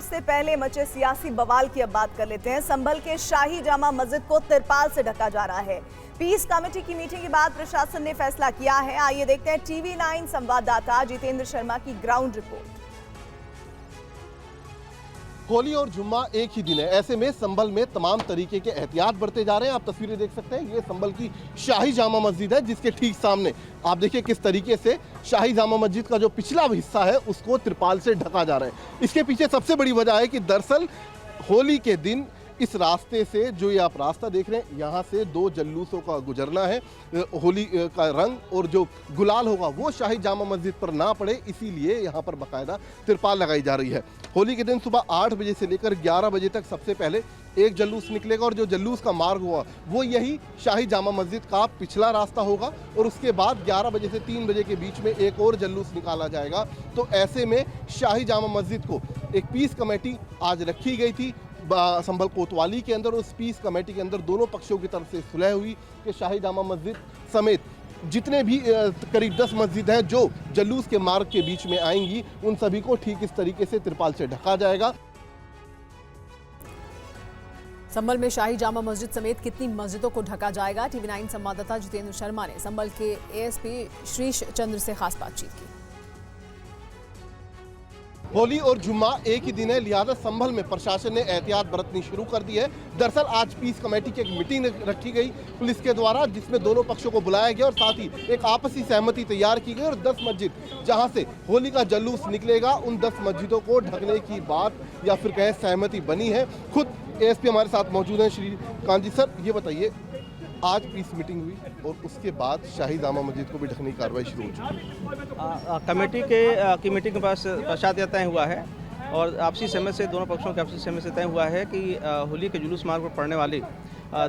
से पहले मचे सियासी बवाल की अब बात कर लेते हैं। संभल के शाही जामा मस्जिद को तिरपाल से ढका जा रहा है। पीस कमेटी की मीटिंग के बाद प्रशासन ने फैसला किया है। आइए देखते हैं TV9 संवाददाता जितेंद्र शर्मा की ग्राउंड रिपोर्ट। होली और जुम्मा एक ही दिन है, ऐसे में संभल में तमाम तरीके के एहतियात बरते जा रहे हैं। आप तस्वीरें देख सकते हैं, ये संभल की शाही जामा मस्जिद है, जिसके ठीक सामने आप देखिए किस तरीके से शाही जामा मस्जिद का जो पिछला हिस्सा है उसको तिरपाल से ढका जा रहा है। इसके पीछे सबसे बड़ी वजह है कि दरअसल होली के दिन इस रास्ते से, जो ये आप रास्ता देख रहे हैं, यहाँ से दो जल्लूसों का गुजरना है। होली का रंग और जो गुलाल होगा वो शाही जामा मस्जिद पर ना पड़े, इसीलिए यहाँ पर बाकायदा तिरपाल लगाई जा रही है। होली के दिन सुबह 8 बजे से लेकर 11 बजे तक सबसे पहले एक जल्लूस निकलेगा और जो जल्लूस का मार्ग होगा वो यही शाही जामा मस्जिद का पिछला रास्ता होगा और उसके बाद 11 बजे से 3 बजे के बीच में एक और जल्लूस निकाला जाएगा। तो ऐसे में शाही जामा मस्जिद को एक पीस कमेटी आज रखी गई थी संभल कोतवाली के अंदर। उस पीस कमेटी के अंदर दोनों पक्षों की तरफ से सुलह हुई कि शाही जामा मस्जिद समेत जितने भी करीब 10 मस्जिद हैं जो जलूस के मार्ग के बीच में आएंगी, उन सभी को ठीक इस तरीके से तिरपाल से ढका जाएगा। संभल में शाही जामा मस्जिद समेत कितनी मस्जिदों को ढका जाएगा, TV9 संवाददाता जितेंद्र शर्मा ने संभल के ASP श्रीश चंद्र से खास बातचीत की। होली और जुम्मा एक ही दिन है, लिहाजा संभल में प्रशासन ने एहतियात बरतनी शुरू कर दी है। दरअसल आज पीस कमेटी की एक मीटिंग रखी गई पुलिस के द्वारा, जिसमें दोनों पक्षों को बुलाया गया और साथ ही एक आपसी सहमति तैयार की गई और 10 मस्जिद जहां से होली का जलूस निकलेगा, उन 10 मस्जिदों को ढकने की बात या फिर कहें सहमति बनी है। खुद ASP हमारे साथ मौजूद हैं श्रीकांत जी। सर, ये बताइए, आज पीस मीटिंग हुई और उसके बाद शाही जामा मस्जिद को भी ढकने की कार्रवाई शुरू हो चुकी है। कमेटी की मीटिंग के पास पश्चात यह तय हुआ है और आपसी सहमति से, दोनों पक्षों के आपसी सहमति से तय हुआ है कि होली के जुलूस मार्ग पर पड़ने वाली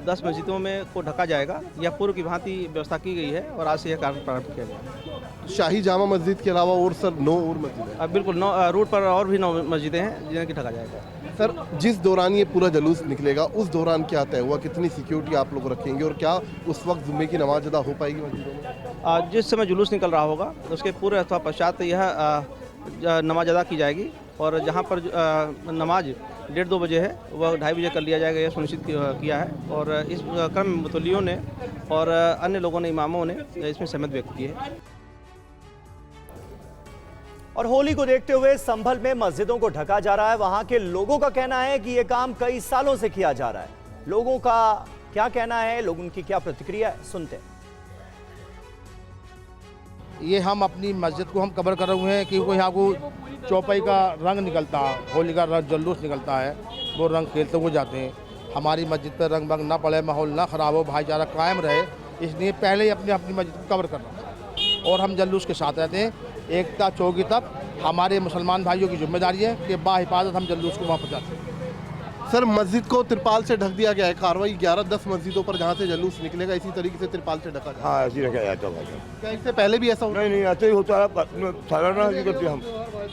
10 मस्जिदों में को ढका जाएगा। यह पूर्व की भांति व्यवस्था की गई है और आज से यह कार्य प्रारंभ किया गया। शाही जामा मस्जिद के अलावा और सर 9 और मस्जिद है? बिल्कुल, 9 रूट पर और भी 9 मस्जिदें हैं जिन्हें की ढका जाएगा। सर, जिस दौरान ये पूरा जलूस निकलेगा उस दौरान क्या तय हुआ, कितनी सिक्योरिटी आप लोग रखेंगे और क्या उस वक्त जुम्मे की नमाज अदा हो पाएगी मस्जिदों में? जिस समय जुलूस निकल रहा होगा उसके पूरे अथवा पश्चात यह नमाज अदा की जाएगी और जहाँ पर नमाज 1:30-2 बजे है वह 2:30 बजे कर लिया जाएगा, यह सुनिश्चित किया है। और इस क्रम में मुतल्लियों ने और अन्य लोगों ने, इमामों ने इसमें सहमति व्यक्त की है। और होली को देखते हुए संभल में मस्जिदों को ढका जा रहा है। वहां के लोगों का कहना है कि यह काम कई सालों से किया जा रहा है। लोगों का क्या कहना है, लोग उनकी क्या प्रतिक्रिया है, सुनते हैं। ये हम अपनी मस्जिद को हम कवर कर रहे हैं क्योंकि यहाँ को चौपाई का रंग निकलता है, होली का रंग जल्लूस निकलता है, वो रंग खेलते हुए जाते हैं। हमारी मस्जिद पर रंग बंग ना पड़े, माहौल ना ख़राब हो, भाईचारा कायम रहे, इसलिए पहले ही अपनी मस्जिद को कवर करना और हम जल्लूस के साथ रहते हैं। एकता चौकी तक हमारे मुसलमान भाइयों की जिम्मेदारी है कि बाहिफाजत हम जल्लूस को वहाँ पहुँचाते हैं। सर, मस्जिद को तिरपाल से ढक दिया गया है। कार्रवाई 11-10 मस्जिदों पर जहाँ से जलूस निकलेगा इसी तरीके से तिरपाल से ढका जाए। हाँ, ऐसे ही रखा जाता है। क्या इससे पहले भी ऐसा होता? नहीं, ऐसे ही होता है। सालाना नहीं करते हम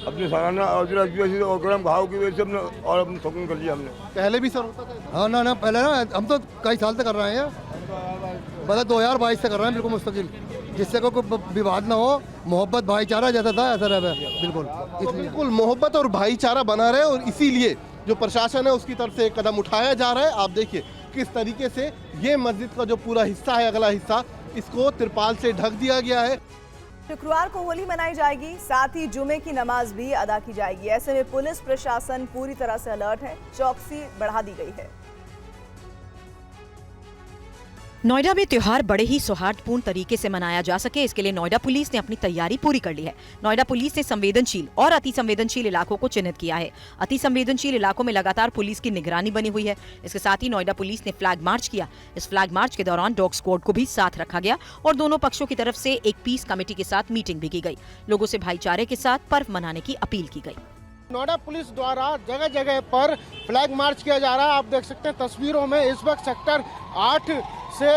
अपने सालाना और घाव की वजह से हमने और अपने शौकीन कर लिया हमने। पहले भी सर होता था? हाँ ना पहले ना, हम तो कई साल से कर रहे हैं, मतलब 2022 से कर रहे हैं बिल्कुल मुस्तकिल, जिससे कोई विवाद ना हो, मोहब्बत भाईचारा जैसा था ऐसा रहे। बिल्कुल मोहब्बत और भाईचारा बना रहे और इसीलिए जो प्रशासन है उसकी तरफ से एक कदम उठाया जा रहा है। आप देखिए किस तरीके से ये मस्जिद का जो पूरा हिस्सा है, अगला हिस्सा, इसको तिरपाल से ढक दिया गया है। शुक्रवार को होली मनाई जाएगी, साथ ही जुमे की नमाज भी अदा की जाएगी। ऐसे में पुलिस प्रशासन पूरी तरह से अलर्ट है, चौकसी बढ़ा दी गई है। नोएडा में त्योहार बड़े ही सौहार्दपूर्ण तरीके से मनाया जा सके, इसके लिए नोएडा पुलिस ने अपनी तैयारी पूरी कर ली है। नोएडा पुलिस ने संवेदनशील और अति संवेदनशील इलाकों को चिन्हित किया है। अति संवेदनशील इलाकों में लगातार पुलिस की निगरानी बनी हुई है। इसके साथ ही नोएडा पुलिस ने फ्लैग मार्च किया। इस फ्लैग मार्च के दौरान डॉग स्क्वाड को भी साथ रखा गया और दोनों पक्षों की तरफ से एक पीस कमेटी के साथ मीटिंग भी की गई। लोगों से भाईचारे के साथ पर्व मनाने की अपील की गई। नोएडा पुलिस द्वारा जगह जगह पर फ्लैग मार्च किया जा रहा है। आप देख सकते हैं तस्वीरों में, इस वक्त सेक्टर 8 से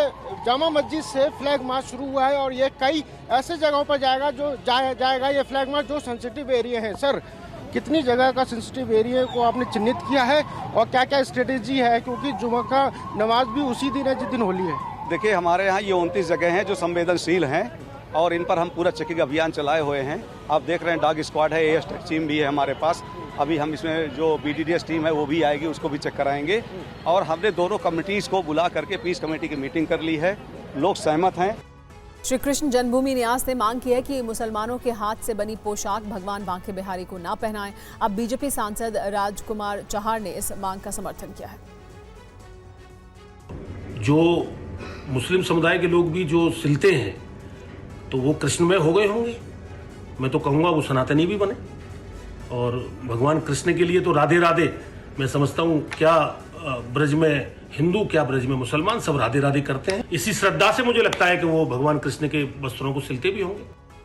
जामा मस्जिद से फ्लैग मार्च शुरू हुआ है और ये कई ऐसे जगहों पर जाएगा ये फ्लैग मार्च जो सेंसिटिव एरिया है। सर, कितनी जगह का सेंसिटिव एरिया को आपने चिन्हित किया है और क्या क्या स्ट्रेटेजी है, क्योंकि जुमा का नमाज भी उसी दिन है जिस दिन होली है? देखिए, हमारे यहाँ ये 29 जगह हैं जो संवेदनशील हैं और इन पर हम पूरा चेकिंग अभियान चलाए हुए हैं। आप देख रहे हैं डॉग स्क्वाड है, एएसटी टीम भी है हमारे पास। अभी हम इसमें जो BDDS टीम है वो भी आएगी, उसको भी चेक कराएंगे। और हमने दोनों कमिटीज़ को बुला करके पीस कमेटी की मीटिंग कर ली है, लोग सहमत हैं। श्री कृष्ण जन्मभूमि न्यास ने मांग की है कि मुसलमानों के हाथ से बनी पोशाक भगवान बांके बिहारी को ना पहनाएं। अब बीजेपी सांसद राजकुमार चहार ने इस मांग का समर्थन किया है। जो मुस्लिम समुदाय के लोग भी जो सिलते हैं तो वो कृष्णमय हो गए होंगे। मैं तो कहूँगा वो सनातनी भी बने। और भगवान कृष्ण के लिए तो राधे राधे, मैं समझता हूँ क्या ब्रज में हिंदू क्या ब्रज में मुसलमान सब राधे राधे करते हैं। इसी श्रद्धा से मुझे लगता है कि वो भगवान कृष्ण के वस्त्रों को सिलते भी होंगे।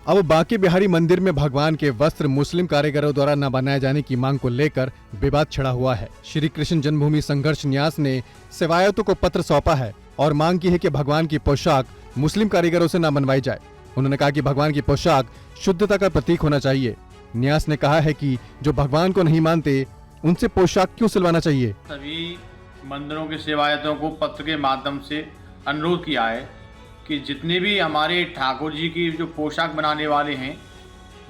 अब बांके बिहारी मंदिर में भगवान के वस्त्र मुस्लिम कारीगरों द्वारा न बनाए जाने की मांग को लेकर विवाद छिड़ा हुआ है। श्री कृष्ण जन्मभूमि संघर्ष न्यास ने सेवायतों को पत्र सौंपा है और मांग की है कि भगवान की पोशाक मुस्लिम कारीगरों से न बनवाई जाए। उन्होंने कहा कि भगवान की पोशाक शुद्धता का प्रतीक होना चाहिए। न्यास ने कहा है कि जो भगवान को नहीं मानते उनसे पोशाक क्यों सिलवाना चाहिए। सभी मंदिरों के सेवायतों को पत्र के माध्यम से अनुरोध किया है कि जितने भी हमारे ठाकुर जी की जो पोशाक बनाने वाले हैं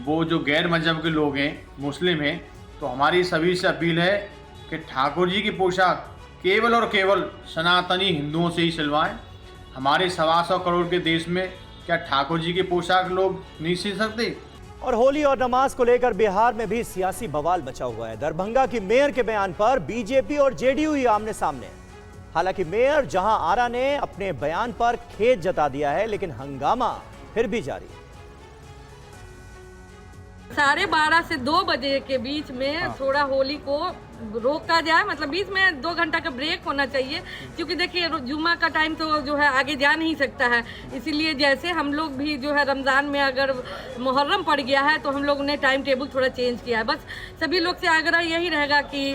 वो जो गैर मजहब के लोग हैं, मुस्लिम हैं, तो हमारी सभी से अपील है कि ठाकुर जी की पोशाक केवल और केवल सनातनी हिंदुओं से ही सिलवाएं। हमारे 125 करोड़ के देश में क्या ठाकुर जी की पोशाक लोग नहीं सिल सकते? और होली और नमाज को लेकर बिहार में भी सियासी बवाल मचा हुआ है। दरभंगा की मेयर के बयान पर बीजेपी और जेडीयू ही आमने सामने। हालांकि मेयर जहां आरा ने अपने बयान पर खेद जता दिया है, लेकिन हंगामा फिर भी जारी है। 12:30 से 2 बजे के बीच में थोड़ा होली को रोका जाए, मतलब बीच में 2 घंटा का ब्रेक होना चाहिए, क्योंकि देखिए जुम्मा का टाइम तो जो है आगे जा नहीं सकता है। इसीलिए जैसे हम लोग भी जो है रमज़ान में अगर मुहर्रम पड़ गया है तो हम लोग ने टाइम टेबल थोड़ा चेंज किया है। बस सभी लोग से आग्रह यही रहेगा कि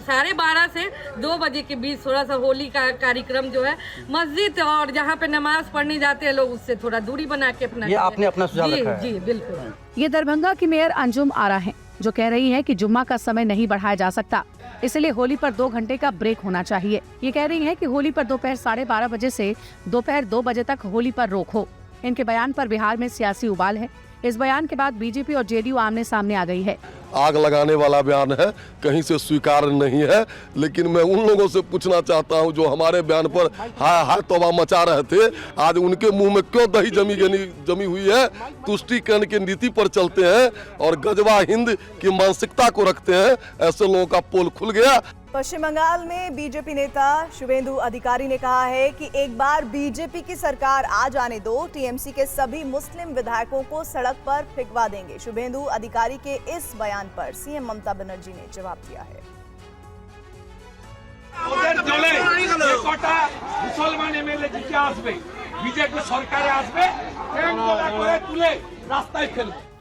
12:30 से 2 बजे के बीच थोड़ा सा होली का कार्यक्रम जो है मस्जिद और जहाँ पे नमाज पढ़ने जाते हैं लोग उससे थोड़ा दूरी बना के अपना, ये आपने अपना सुझाव रखा है। जी बिल्कुल। ये दरभंगा की मेयर अंजुम आरा हैं, जो कह रही हैं कि जुम्मा का समय नहीं बढ़ाया जा सकता, इसलिए होली पर 2 घंटे का ब्रेक होना चाहिए। ये कह रही हैं कि होली पर दोपहर 12:30 बजे से दोपहर 2 बजे तक होली पर रोक हो। इनके बयान पर बिहार में सियासी उबाल है। इस बयान के बाद बीजेपी और जेडीयू आमने सामने आ गई है। आग लगाने वाला बयान है, कहीं से स्वीकार नहीं है। लेकिन मैं उन लोगों से पूछना चाहता हूं जो हमारे बयान पर हाय हाय तौबा मचा रहे थे, आज उनके मुंह में क्यों दही जमी हुई है? तुष्टीकरण की नीति पर चलते हैं और गजवा हिंद की मानसिकता को रखते हैं। ऐसे लोगों का पोल खुल गया। पश्चिम बंगाल में बीजेपी नेता शुभेंदु अधिकारी ने कहा है कि एक बार बीजेपी की सरकार आ जाने दो, टीएमसी के सभी मुस्लिम विधायकों को सड़क पर फेंकवा देंगे। शुभेंदु अधिकारी के इस बयान पर सीएम ममता बनर्जी ने जवाब दिया है।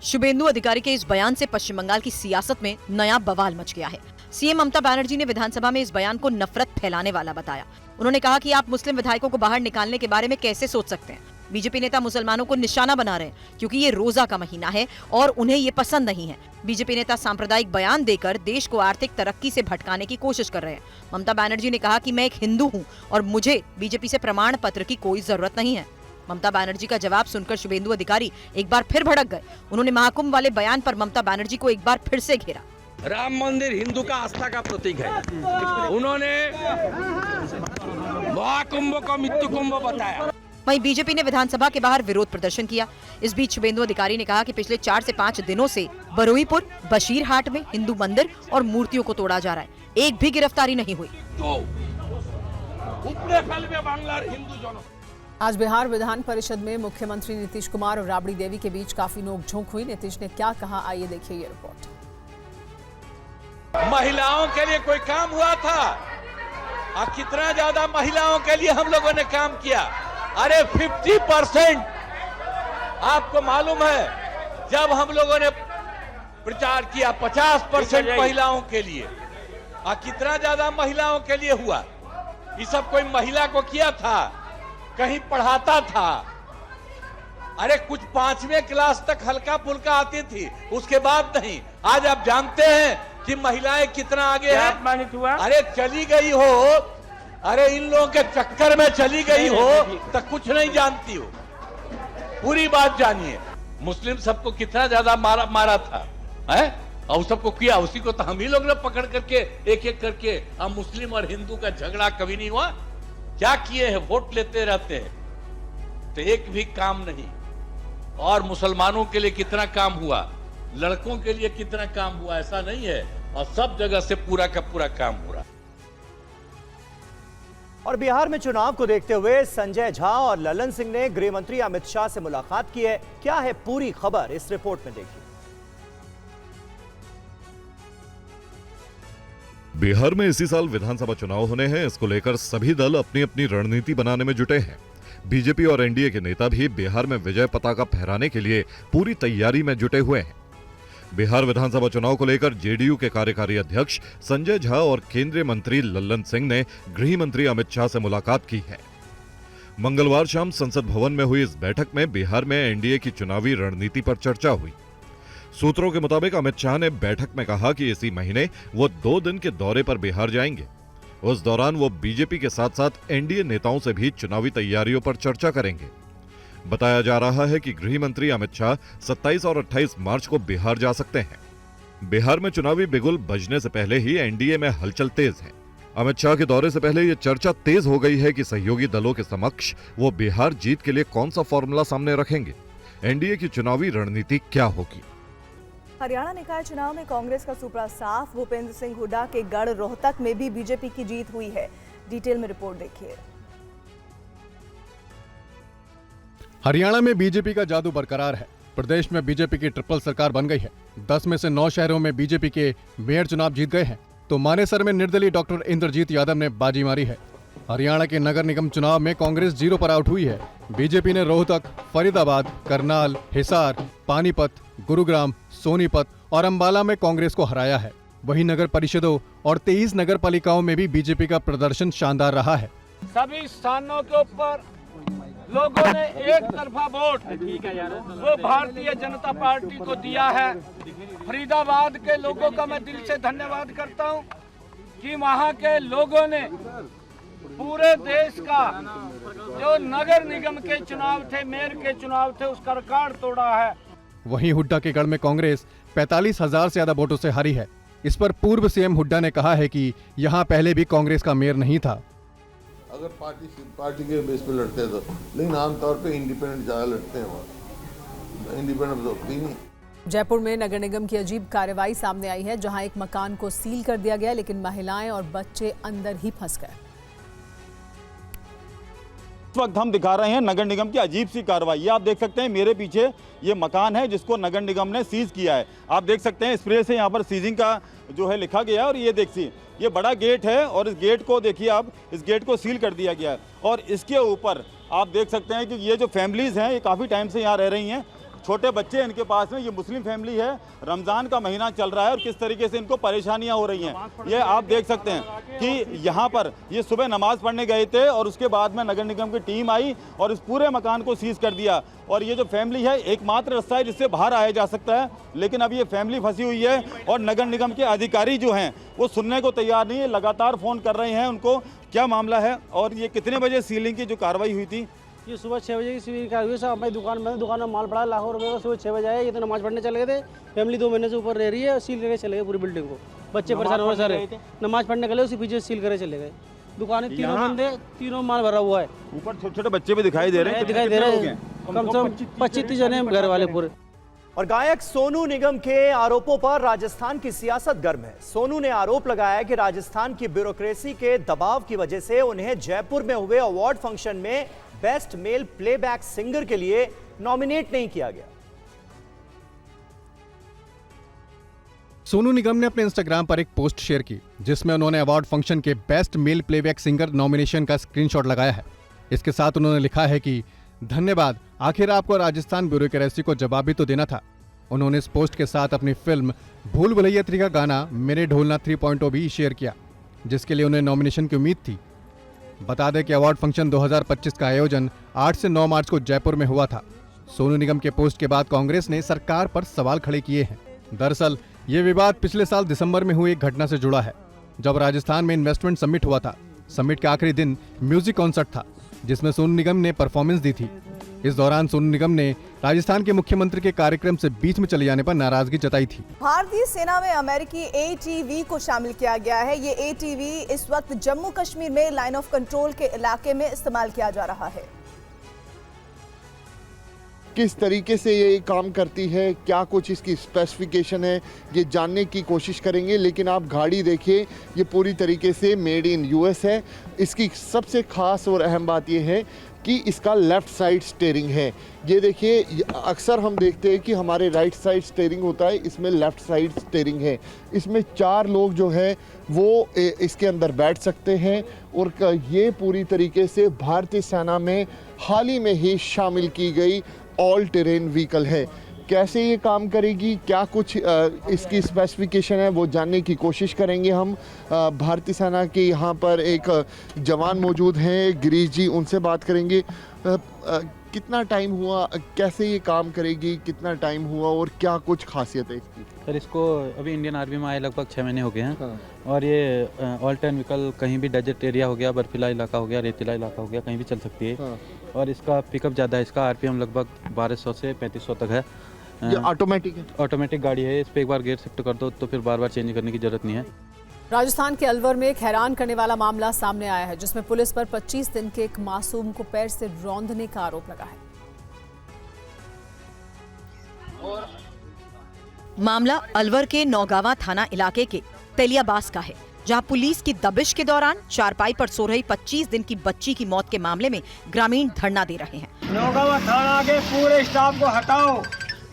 शुभेंदु अधिकारी के इस बयान से पश्चिम बंगाल की सियासत में नया बवाल मच गया है। सीएम ममता बनर्जी ने विधानसभा में इस बयान को नफरत फैलाने वाला बताया। उन्होंने कहा कि आप मुस्लिम विधायकों को बाहर निकालने के बारे में कैसे सोच सकते हैं। बीजेपी नेता मुसलमानों को निशाना बना रहे हैं क्योंकि ये रोजा का महीना है और उन्हें ये पसंद नहीं है। बीजेपी नेता सांप्रदायिक बयान देकर देश को आर्थिक तरक्की से भटकाने की कोशिश कर रहे हैं। ममता बनर्जी ने कहा कि मैं एक हिंदू हूँ और मुझे बीजेपी से प्रमाण पत्र की कोई जरूरत नहीं है। ममता बनर्जी का जवाब सुनकर शुभेंदु अधिकारी एक बार फिर भड़क गए। उन्होंने महाकुंभ वाले बयान पर ममता बनर्जी को एक बार फिर से घेरा। राम मंदिर हिंदू का आस्था का प्रतीक है। उन्होंने महाकुंभ को मृत्यु कुंभ बताया। वहीं बीजेपी ने विधानसभा के बाहर विरोध प्रदर्शन किया। इस बीच शुभेंदु अधिकारी ने कहा कि पिछले 4 से 5 दिनों से बरुईपुर, बशीरहाट में हिंदू मंदिर और मूर्तियों को तोड़ा जा रहा है, एक भी गिरफ्तारी नहीं हुई। आज बिहार विधान परिषद में मुख्यमंत्री नीतीश कुमार और राबड़ी देवी के बीच काफी नोकझोंक हुई। नीतीश ने क्या कहा, आइए देखिए ये रिपोर्ट। महिलाओं के लिए कोई काम हुआ था? और कितना ज्यादा महिलाओं के लिए हम लोगों ने काम किया? अरे 50%। आपको मालूम है जब हम लोगों ने प्रचार किया 50% महिलाओं के लिए, और कितना ज्यादा महिलाओं के लिए हुआ? ये सब कोई महिला को किया था? कहीं पढ़ाता था? अरे कुछ 5वीं क्लास तक हल्का फुल्का आती थी, उसके बाद नहीं। आज आप जानते हैं कि महिलाएं कितना आगे हैं? अपमानित हुआ? अरे चली गई हो, अरे इन लोगों के चक्कर में चली गई हो तो कुछ नहीं जानती हो। पूरी बात जानिए। मुस्लिम सबको कितना ज्यादा मारा था, है? और सबको किया, उसी को तो हम ही लोग ने पकड़ करके एक एक करके, हम मुस्लिम और हिंदू का झगड़ा कभी नहीं हुआ। क्या किए हैं? वोट लेते रहते हैं, तो एक भी काम नहीं। और मुसलमानों के लिए कितना काम हुआ, लड़कों के लिए कितना काम हुआ, ऐसा नहीं है। और सब जगह से पूरा का पूरा काम हो रहा। और बिहार में चुनाव को देखते हुए संजय झा और ललन सिंह ने गृह मंत्री अमित शाह से मुलाकात की है। क्या है पूरी खबर, इस रिपोर्ट में देखिए। बिहार में इसी साल विधानसभा चुनाव होने हैं। इसको लेकर सभी दल अपनी अपनी रणनीति बनाने में जुटे हैं। बीजेपी और एनडीए के नेता भी बिहार में विजय पताका फहराने के लिए पूरी तैयारी में जुटे हुए हैं। बिहार विधानसभा चुनाव को लेकर जेडीयू के कार्यकारी अध्यक्ष संजय झा और केंद्रीय मंत्री लल्लन सिंह ने गृह मंत्री अमित शाह से मुलाकात की है। मंगलवार शाम संसद भवन में हुई इस बैठक में बिहार में एनडीए की चुनावी रणनीति पर चर्चा हुई। सूत्रों के मुताबिक अमित शाह ने बैठक में कहा कि इसी महीने वो 2 दिन के दौरे पर बिहार जाएंगे। उस दौरान वो बीजेपी के साथ साथ एनडीए नेताओं से भी चुनावी तैयारियों पर चर्चा करेंगे। बताया जा रहा है कि गृह मंत्री अमित शाह 27 और 28 मार्च को बिहार जा सकते हैं। बिहार में चुनावी बिगुल बजने से पहले ही एनडीए में हलचल तेज है। अमित शाह के दौरे से पहले ये चर्चा तेज हो गई है कि सहयोगी दलों के समक्ष वो बिहार जीत के लिए कौन सा फॉर्मूला सामने रखेंगे। एनडीए की चुनावी रणनीति क्या होगी। हरियाणा निकाय चुनाव में कांग्रेस का सुपड़ा साफ। भूपेंद्र सिंह हुड्डा के गढ़ रोहतक में भी बीजेपी की जीत हुई है। डिटेल में रिपोर्ट देखिए। हरियाणा में बीजेपी का जादू बरकरार है। प्रदेश में बीजेपी की ट्रिपल सरकार बन गई है। 10 में से 9 शहरों में बीजेपी के मेयर चुनाव जीत गए हैं, तो मानेसर में निर्दलीय डॉक्टर इंद्रजीत यादव ने बाजी मारी है। हरियाणा के नगर निगम चुनाव में कांग्रेस 0 पर आउट हुई है। बीजेपी ने रोहतक, फरीदाबाद, करनाल, हिसार, पानीपत, गुरुग्राम, सोनीपत और अंबाला में कांग्रेस को हराया है। वहीं नगर परिषदों और 23 नगर पालिकाओं में भी बीजेपी का प्रदर्शन शानदार रहा है। सभी स्थानों के ऊपर लोगों ने एक तरफा वोट वो भारतीय जनता पार्टी को दिया है। फरीदाबाद के लोगों का मैं दिल से धन्यवाद करता हूं कि वहां के लोगों ने पूरे देश का जो नगर निगम के चुनाव थे, मेयर के चुनाव थे, उसका रिकॉर्ड तोड़ा है। वहीं हुड्डा के गढ़ में कांग्रेस 45,000 से ज्यादा वोटों से हारी है। इस पर पूर्व सीएम हुड्डा ने कहा है कि यहां पहले भी कांग्रेस का मेयर नहीं था। अगर पार्टी के बेस पे लड़ते हैं तो, लेकिन आमतौर पे इंडिपेंडेंट ज्यादा लड़ते हैं, वहाँ इंडिपेंडेंट होती नहीं। जयपुर में नगर निगम की अजीब कार्रवाई सामने आई है, जहां एक मकान को सील कर दिया गया, लेकिन महिलाएं और बच्चे अंदर ही फंस गए। इस वक्त हम दिखा रहे हैं नगर निगम की अजीब सी कार्रवाई। ये आप देख सकते हैं मेरे पीछे ये मकान है जिसको नगर निगम ने सीज किया है। आप देख सकते हैं स्प्रे से यहाँ पर सीजिंग का जो है लिखा गया है। और ये देखिए ये बड़ा गेट है और इस गेट को देखिए आप, इस गेट को सील कर दिया गया है। और इसके ऊपर आप देख सकते हैं कि ये जो फैमिलीज़ हैं ये काफ़ी टाइम से यहाँ रह रही हैं। छोटे बच्चे इनके पास में, ये मुस्लिम फैमिली है, रमज़ान का महीना चल रहा है और किस तरीके से इनको परेशानियां हो रही हैं ये आप देख सकते हैं कि यहाँ पर ये सुबह नमाज पढ़ने गए थे और उसके बाद में नगर निगम की टीम आई और इस पूरे मकान को सीज कर दिया। और ये जो फैमिली है, एकमात्र रास्ता है जिससे बाहर आया जा सकता है, लेकिन अब ये फैमिली फंसी हुई है और नगर निगम के अधिकारी जो हैं वो सुनने को तैयार नहीं है। लगातार फ़ोन कर रहे हैं उनको क्या मामला है और ये कितने बजे सीलिंग की जो कार्रवाई हुई थी। ये सुबह 6 बजे की सीलिंग कार्रवाई हुई। सब हमारी दुकान में माल पड़ा लाखों रुपए का। सुबह 6 बजे आए, ये तो नमाज पढ़ने चले गए थे। फैमिली 2 महीने से ऊपर रह रही है, सील करके चले गए पूरी बिल्डिंग को। बच्चे परेशान हो रहे सर, नमाज पढ़ने के लिए उसी पीछे सील करके चले गए। दुकानें तीनों बंदे, तीनों माल भरा हुआ है। ऊपर छोटे छोटे बच्चे भी दिखाई दे रहे हैं। कम से कम 25-30 जने घर वाले पूरे। और गायक सोनू निगम के आरोपों पर राजस्थान की सियासत गर्म है। सोनू ने आरोप लगाया कि राजस्थान की ब्यूरोक्रेसी के दबाव की वजह से उन्हें जयपुर में हुए अवार्ड फंक्शन में बेस्ट मेल प्लेबैक सिंगर के लिए नॉमिनेट नहीं किया गया। सोनू निगम ने अपने इंस्टाग्राम पर एक पोस्ट शेयर की, जिसमें उन्होंने अवार्ड फंक्शन के best male playback singer nomination का स्क्रीनशॉट लगाया है। इसके साथ उन्होंने लिखा है कि धन्यवाद, आखिर आपको राजस्थान ब्यूरोक्रेसी को जवाब भी तो देना था। उन्होंने इस पोस्ट के साथ अपनी फिल्म भूल भुलैया 3 का गाना मेरे ढोलना 3.0 भी शेयर किया, जिसके लिए उन्हें नॉमिनेशन की उम्मीद थी। बता दें कि अवार्ड फंक्शन 2025 का आयोजन 8 से 9 मार्च को जयपुर में हुआ था। सोनू निगम के पोस्ट के बाद कांग्रेस ने सरकार पर सवाल खड़े किए हैं। दरअसल ये विवाद पिछले साल दिसंबर में हुई एक घटना से जुड़ा है, जब राजस्थान में इन्वेस्टमेंट समिट हुआ था। समिट के आखिरी दिन म्यूजिक कॉन्सर्ट था। जिसमें सोनू निगम ने परफॉर्मेंस दी थी। इस दौरान सोनू निगम ने राजस्थान के मुख्यमंत्री के कार्यक्रम से बीच में चले जाने पर नाराजगी जताई थी। भारतीय सेना में अमेरिकी ATV को शामिल किया गया है। ये ATV इस वक्त जम्मू कश्मीर में लाइन ऑफ कंट्रोल के इलाके में इस्तेमाल किया जा रहा है। किस तरीके से ये काम करती है, क्या कुछ इसकी स्पेसिफिकेशन है, ये जानने की कोशिश करेंगे। लेकिन आप गाड़ी देखिए, ये पूरी तरीके से मेड इन US है। इसकी सबसे खास और अहम बात ये है कि इसका लेफ़्ट साइड स्टीयरिंग है। ये देखिए, अक्सर हम देखते हैं कि हमारे राइट साइड स्टीयरिंग होता है, इसमें लेफ़्ट साइड स्टीयरिंग है। इसमें 4 लोग जो है वो इसके अंदर बैठ सकते हैं और ये पूरी तरीके से भारतीय सेना में हाल ही में ही शामिल की गई ऑल टेरेन व्हीकल है। कैसे ये काम करेगी, क्या कुछ इसकी स्पेसिफिकेशन है, वो जानने की कोशिश करेंगे हम। भारतीय सेना के यहाँ पर एक जवान मौजूद हैं, गिरीश जी, उनसे बात करेंगे। कितना टाइम हुआ, कैसे ये काम करेगी, कितना टाइम हुआ और क्या कुछ खासियत है इसकी? सर, इसको अभी इंडियन आर्मी में आए लगभग 6 महीने हो गए हैं। हाँ। और ये ऑल टेरेन व्हीकल कहीं भी डेजर्ट एरिया हो गया, बर्फीला इलाका हो गया, रेतीला इलाका हो गया, कहीं भी चल सकती है। हाँ। और इसका पिकअप ज़्यादा है, इसका RPM लगभग 1200 से 3500 तक है। ये ऑटोमेटिक है? ऑटोमेटिक गाड़ी है। इस पर एक बार गियर शिफ्ट कर दो तो फिर बार बार चेंज करने की जरूरत नहीं है। राजस्थान के अलवर में एक हैरान करने वाला मामला सामने आया है, जिसमें पुलिस पर 25 दिन के एक मासूम को पैर से रौंदने का आरोप लगा है। मामला अलवर के नौगावा थाना इलाके के तेलियाबास का है, जहां पुलिस की दबिश के दौरान चारपाई पर सो रही 25 दिन की बच्ची की मौत के मामले में ग्रामीण धरना दे रहे हैं। नौगावा थाना के पूरे स्टाफ को हटाओ,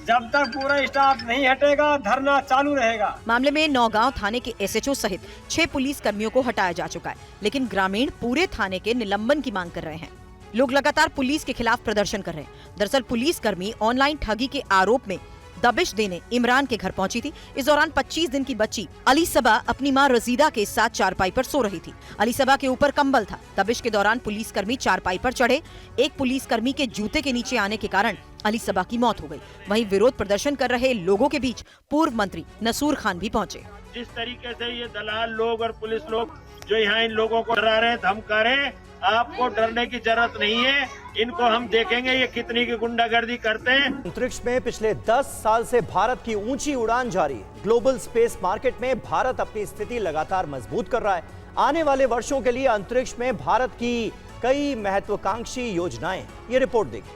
जब तक पूरा स्टाफ नहीं हटेगा धरना चालू रहेगा। मामले में नौगांव थाने के SHO सहित 6 पुलिस कर्मियों को हटाया जा चुका है, लेकिन ग्रामीण पूरे थाने के निलंबन की मांग कर रहे हैं। लोग लगातार पुलिस के खिलाफ प्रदर्शन कर रहे हैं। दरअसल पुलिस कर्मी ऑनलाइन ठगी के आरोप में दबिश देने इमरान के घर पहुंची थी। इस दौरान 25 दिन की बच्ची अली सबा अपनी मां रजीदा के साथ चारपाई पर सो रही थी। अली सबा के ऊपर कंबल था। दबिश के दौरान पुलिसकर्मी चारपाई पर चढ़े। एक पुलिसकर्मी के जूते के नीचे आने के कारण अली सबा की मौत हो गई। वहीं विरोध प्रदर्शन कर रहे लोगों के बीच पूर्व मंत्री नसूर खान भी पहुंचे। जिस तरीके से ये दलाल लोग और पुलिस लोग जो यहाँ इन लोगों को डरा रहे, धमका रहे, आपको डरने की जरूरत नहीं है। इनको हम देखेंगे ये कितनी की गुंडागर्दी करते हैं। अंतरिक्ष में पिछले 10 साल से भारत की ऊंची उड़ान जारी। ग्लोबल स्पेस मार्केट में भारत अपनी स्थिति लगातार मजबूत कर रहा है। आने वाले वर्षों के लिए अंतरिक्ष में भारत की कई महत्वाकांक्षी योजनाएं। ये रिपोर्ट देखिए।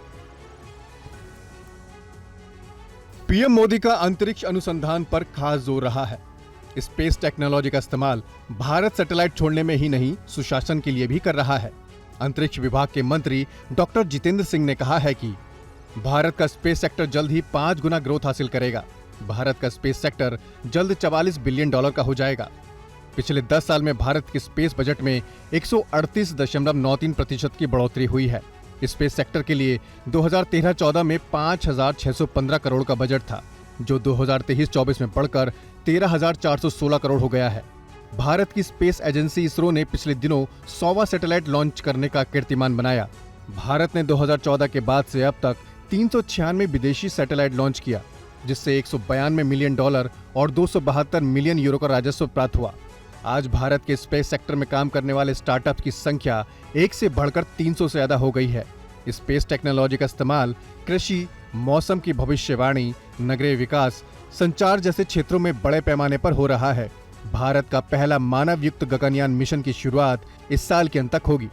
पीएम मोदी का अंतरिक्ष अनुसंधान पर खास जोर रहा है। स्पेस टेक्नोलॉजी का इस्तेमाल भारत सैटेलाइट छोड़ने में ही नहीं, सुशासन के लिए भी कर रहा है। अंतरिक्ष विभाग के मंत्री डॉक्टर जितेंद्र सिंह ने कहा है कि भारत का स्पेस सेक्टर जल्द ही 5 गुना ग्रोथ हासिल करेगा। भारत का स्पेस सेक्टर जल्द $44 बिलियन का हो जाएगा। पिछले 10 साल में भारत के स्पेस बजट में 138.93% की बढ़ोतरी हुई है। स्पेस सेक्टर के लिए 2013-14 में 5,615 करोड़ का बजट था, जो 2023-24 में बढ़कर 13,416 करोड़ हो गया है। भारत की स्पेस एजेंसी इसरो ने पिछले दिनों 100वां सैटेलाइट लॉन्च करने का कीर्तिमान बनाया। भारत ने 2014 के बाद से अब तक 396 विदेशी सैटेलाइट लॉन्च किया, जिससे $192 मिलियन और 272 मिलियन यूरो का राजस्व प्राप्त हुआ। आज भारत के स्पेस सेक्टर में काम करने वाले स्टार्टअप की संख्या 1 से बढ़कर 300 से ज्यादा हो गई है। स्पेस टेक्नोलॉजी का इस्तेमाल कृषि, मौसम की भविष्यवाणी, नगरीय विकास, संचार जैसे क्षेत्रों में बड़े पैमाने पर हो रहा है। भारत का पहला मानव युक्त गगनयान मिशन की शुरुआत इस साल के अंत तक होगी।